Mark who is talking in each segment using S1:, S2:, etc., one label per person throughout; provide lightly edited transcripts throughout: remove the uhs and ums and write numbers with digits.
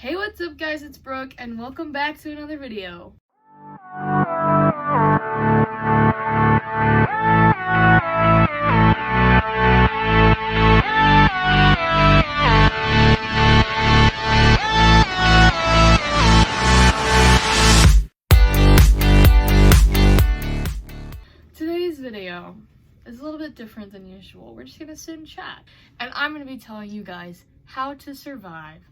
S1: Hey, what's up guys, it's Brooke and welcome back to another video. Today's video is a little bit different than usual. We're just gonna sit and chat and I'm gonna be telling you guys how to survive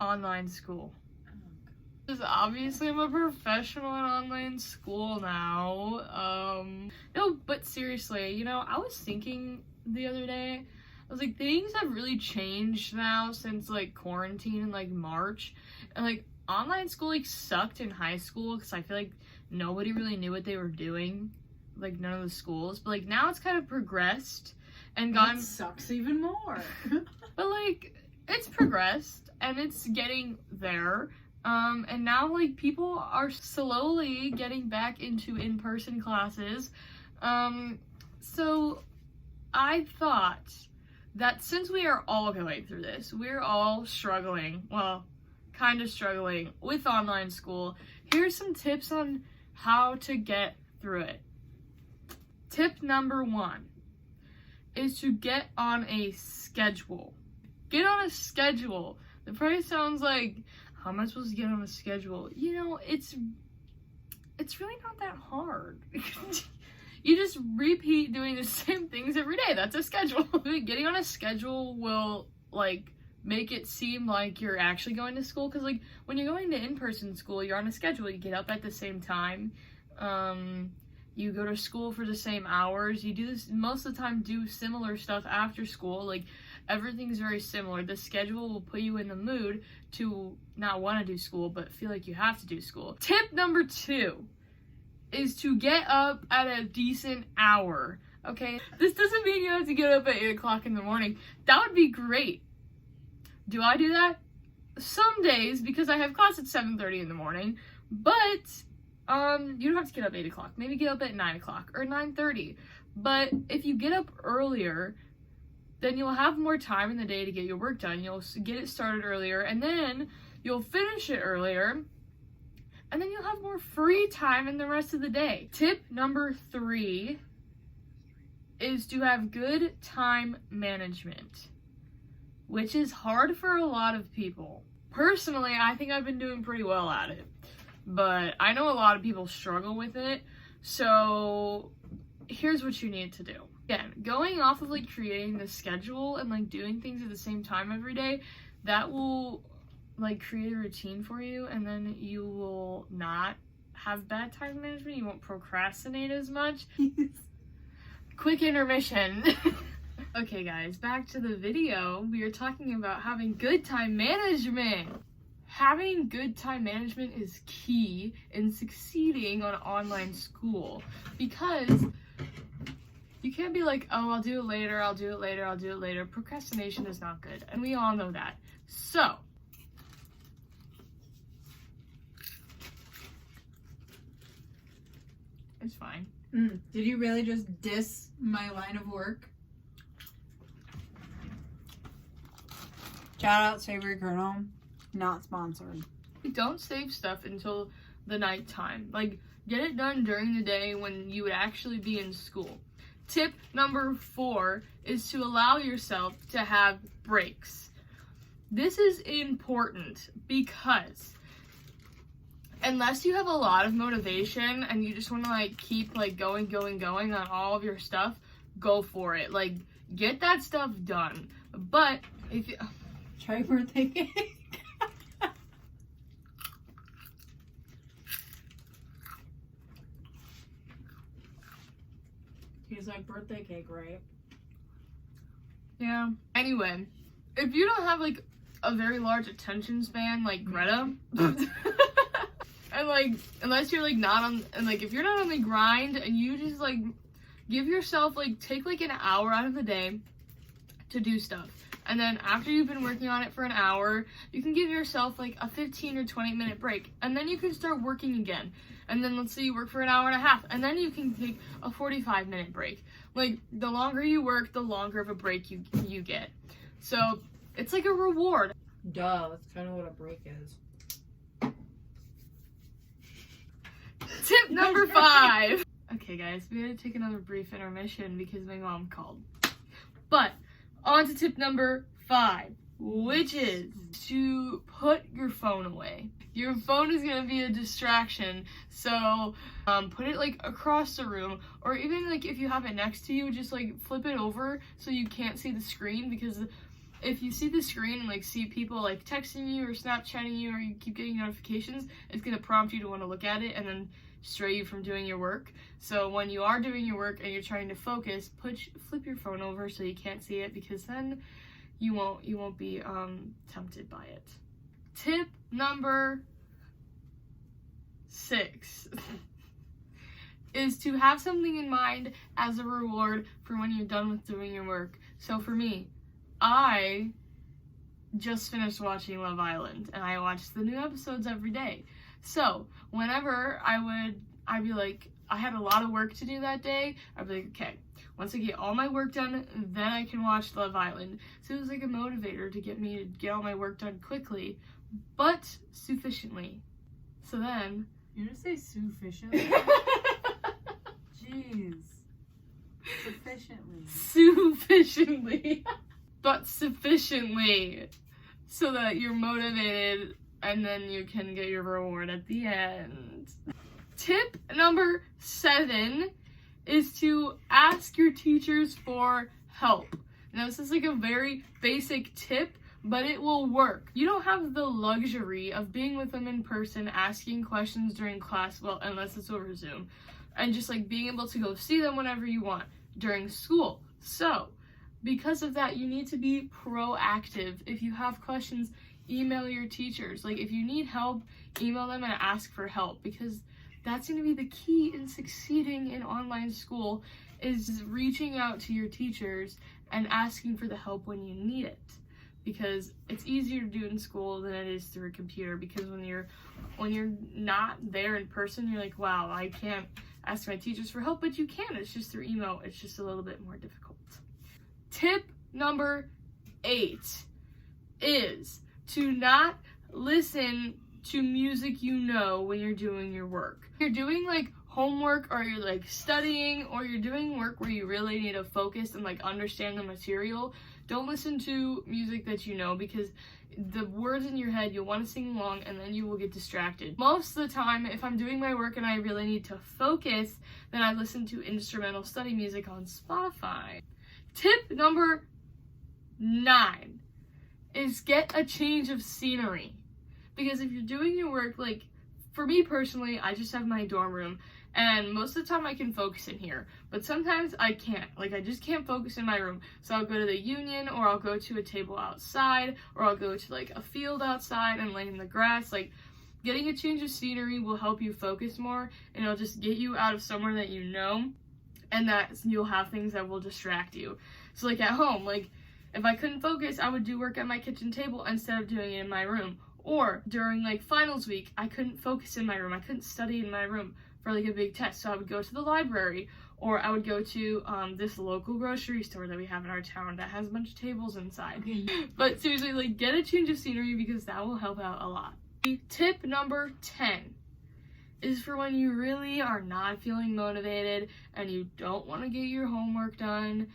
S1: online school. Because obviously I'm a professional in online school now. No, but seriously, I was thinking the other day, I was like, things have really changed now since like quarantine in like March, and like online school like sucked in high school because I feel like nobody really knew what they were doing, like none of the schools, but like now it's kind of progressed and gotten.
S2: It sucks even more.
S1: But like it's progressed and it's getting there. And now like people are slowly getting back into in-person classes. So I thought that since we are all going through this, we're all struggling, well, kind of struggling with online school, here's some tips on how to get through it. Tip number 1 is to get on a schedule. Get on a schedule. The probably sounds like, how am I supposed to get on a schedule? It's really not that hard. You just repeat doing the same things every day. That's a schedule. Getting on a schedule will like make it seem like you're actually going to school, because like when you're going to in-person school, you're on a schedule. You get up at the same time. You go to school for the same hours. You do this most of the time, do similar stuff after school. Like everything's very similar. The schedule will put you in the mood to not want to do school, but feel like you have to do school. Tip number 2 is to get up at a decent hour, okay? This doesn't mean you have to get up at 8 o'clock in the morning. That would be great. Do I do that? Some days, because I have class at 7:30 in the morning, but you don't have to get up 8 o'clock. Maybe get up at 9 o'clock or 9:30. But if you get up earlier, then you'll have more time in the day to get your work done. You'll get it started earlier, and then you'll finish it earlier, and then you'll have more free time in the rest of the day. Tip number 3 is to have good time management, which is hard for a lot of people. Personally, I think I've been doing pretty well at it, but I know a lot of people struggle with it, so here's what you need to do. Again, going off of like creating the schedule and like doing things at the same time every day, that will like create a routine for you, and then you will not have bad time management. You won't procrastinate as much. Quick intermission. Okay guys, back to the video. We are talking about having good time management. Having good time management is key in succeeding on online school, because you can't be like, oh, I'll do it later, I'll do it later, I'll do it later. Procrastination is not good, and we all know that. So, it's fine.
S2: Did you really just diss my line of work? Shout out Savory Kernel, not sponsored.
S1: Don't save stuff until the nighttime. Like, get it done during the day when you would actually be in school. Tip number 4 is to allow yourself to have breaks. This is important because unless you have a lot of motivation and you just want to like keep like going on all of your stuff, go for it. Like, get that stuff done. But if you
S2: try birthday cake. He's like, birthday cake, right?
S1: Yeah. Anyway, if you don't have like a very large attention span like Greta, and like unless you're like not on, and like if you're not on the grind and you just like give yourself like, take like an hour out of the day to do stuff, and then after you've been working on it for an hour, you can give yourself like a 15 or 20 minute break, and then you can start working again. And then let's say you work for an hour and a half, and then you can take a 45-minute break. Like, the longer you work, the longer of a break you get. So it's like a reward.
S2: Duh, that's kind of what a break is.
S1: Tip number 5. Okay, guys, we had to take another brief intermission because my mom called. But on to tip number 5, which is to put your phone away. Your phone is gonna be a distraction, so put it like across the room, or even like if you have it next to you, just like flip it over so you can't see the screen, because if you see the screen and like see people like texting you or Snapchatting you, or you keep getting notifications, it's gonna prompt you to want to look at it and then stray you from doing your work. So when you are doing your work and you're trying to focus, flip your phone over so you can't see it, because then you won't be tempted by it. Tip number 6 is to have something in mind as a reward for when you're done with doing your work. So for me, I just finished watching Love Island, and I watch the new episodes every day. So whenever I'd be like, I had a lot of work to do that day, I'd be like, okay, once I get all my work done, then I can watch Love Island. So it was like a motivator to get me to get all my work done quickly, but sufficiently. So then...
S2: You're gonna say sufficiently? Jeez. Sufficiently.
S1: Sufficiently. But sufficiently. So that you're motivated and then you can get your reward at the end. Tip number 7 is to ask your teachers for help. Now, this is like a very basic tip, but it will work. You don't have the luxury of being with them in person, asking questions during class, well, unless it's over Zoom, and just like being able to go see them whenever you want during school. So, because of that, you need to be proactive. If you have questions, email your teachers. Like, if you need help, email them and ask for help, because that's going to be the key in succeeding in online school, is reaching out to your teachers and asking for the help when you need it. Because it's easier to do in school than it is through a computer, because when you're not there in person, you're like, wow, I can't ask my teachers for help, but you can. It's just through email. It's just a little bit more difficult. Tip number 8 is to not listen to music you know when you're doing your work. If you're doing like homework, or you're like studying, or you're doing work where you really need to focus and like understand the material, don't listen to music that you know, because the words in your head, you'll want to sing along and then you will get distracted. Most of the time, if I'm doing my work and I really need to focus, then I listen to instrumental study music on Spotify. Tip number 9 is get a change of scenery. Because if you're doing your work, like for me personally, I just have my dorm room, and most of the time I can focus in here, but sometimes I can't. Like, I just can't focus in my room. So I'll go to the Union, or I'll go to a table outside, or I'll go to like a field outside and lay in the grass. Like, getting a change of scenery will help you focus more, and it'll just get you out of somewhere that you know, and that you'll have things that will distract you. So like at home, like if I couldn't focus, I would do work at my kitchen table instead of doing it in my room. Or during like finals week, I couldn't focus in my room. I couldn't study in my room for like a big test. So I would go to the library, or I would go to this local grocery store that we have in our town that has a bunch of tables inside. But seriously, like, get a change of scenery, because that will help out a lot. Tip number 10 is for when you really are not feeling motivated and you don't want to get your homework done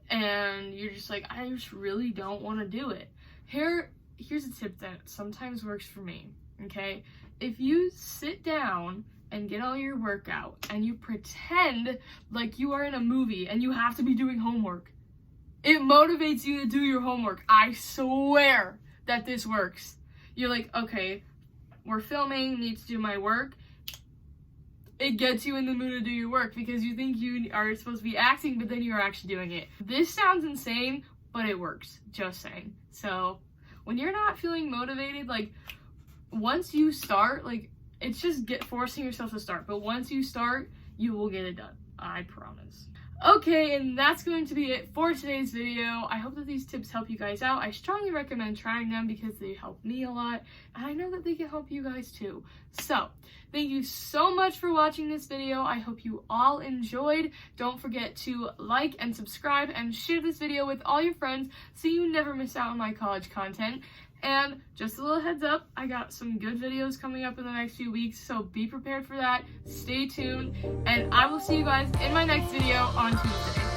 S1: and you're just like, I just really don't want to do it. Here's a tip that sometimes works for me, okay? If you sit down and get all your work out and you pretend like you are in a movie and you have to be doing homework, it motivates you to do your homework. I swear that this works. You're like, okay, we're filming, need to do my work. It gets you in the mood to do your work because you think you are supposed to be acting, but then you're actually doing it. This sounds insane, but it works, just saying. So when you're not feeling motivated, like, once you start, like, it's just forcing yourself to start. But once you start, you will get it done. I promise. Okay, and that's going to be it for today's video. I hope that these tips help you guys out. I strongly recommend trying them because they help me a lot, and I know that they can help you guys too. So, thank you so much for watching this video. I hope you all enjoyed. Don't forget to like and subscribe and share this video with all your friends so you never miss out on my college content. And just a little heads up, I got some good videos coming up in the next few weeks, so be prepared for that. Stay tuned, and I will see you guys in my next video on Tuesday.